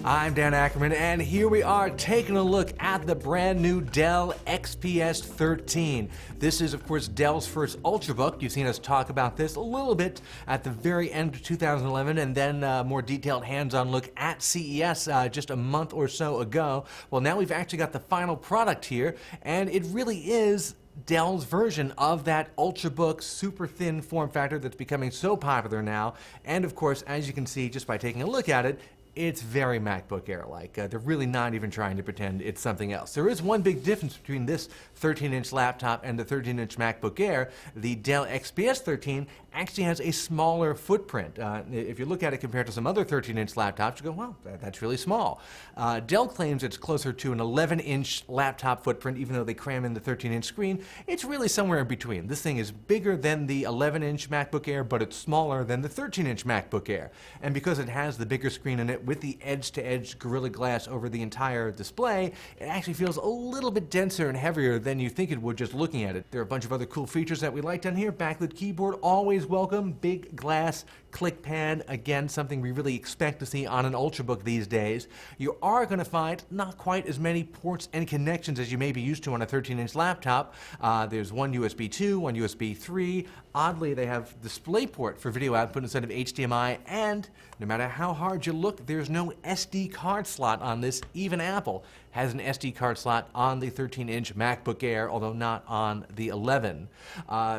I'm Dan Ackerman, and here we are taking a look at the brand new Dell XPS 13. This is, of course, Dell's first ultrabook. You've seen us talk about this a little bit at the very end of 2011, and then a more detailed hands-on look at CES just a month or so ago. Well, now we've actually got the final product here, and it really is Dell's version of that ultrabook super thin form factor that's becoming so popular now. And of course, as you can see just by taking a look at it, it's very MacBook Air-like. They're really not even trying to pretend it's something else. There is one big difference between this 13-inch laptop and the 13-inch MacBook Air. The Dell XPS 13 actually has a smaller footprint. If you look at it compared to some other 13-inch laptops, you go, well, that's really small. Dell claims it's closer to an 11-inch laptop footprint, even though they cram in the 13-inch screen. It's really somewhere in between. This thing is bigger than the 11-inch MacBook Air, but it's smaller than the 13-inch MacBook Air. And because it has the bigger screen in it, with the edge-to-edge Gorilla Glass over the entire display, it actually feels a little bit denser and heavier than you think it would just looking at it. There are a bunch of other cool features that we liked on here. Backlit keyboard, always welcome. Big glass click pad, again, something we really expect to see on an ultrabook these days. You are going to find not quite as many ports and connections as you may be used to on a 13-inch laptop. There's one USB 2, one USB 3. Oddly, they have DisplayPort for video output instead of HDMI, and no matter how hard you look, there's no SD card slot on this. Even Apple has an SD card slot on the 13-inch MacBook Air, although not on the 11.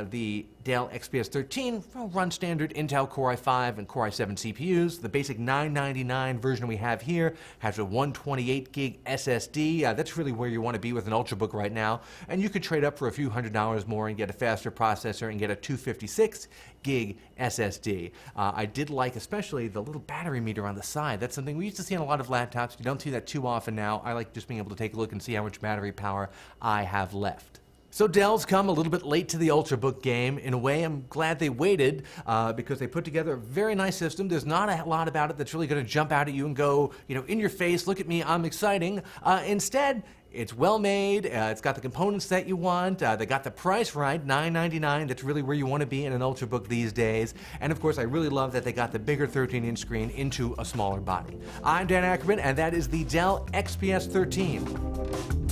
The Dell XPS 13 will run standard Intel Core i5 and Core i7 CPUs. The basic $999 version we have here has a 128 gig SSD. That's really where you want to be with an ultrabook right now. And you could trade up for a few $100s more and get a faster processor and get a 256 gig SSD. I did like especially the little battery meter on the side. That's something we used to see on a lot of laptops. You don't see that too often now. I like just being able to take a look and see how much battery power I have left. So Dell's come a little bit late to the ultrabook game. In a way, I'm glad they waited because they put together a very nice system. There's not a lot about it that's really going to jump out at you and go, in your face, look at me, I'm exciting. Instead, it's well made, it's got the components that you want, they got the price right, $999, that's really where you want to be in an ultrabook these days. And of course, I really love that they got the bigger 13-inch screen into a smaller body. I'm Dan Ackerman, and that is the Dell XPS 13.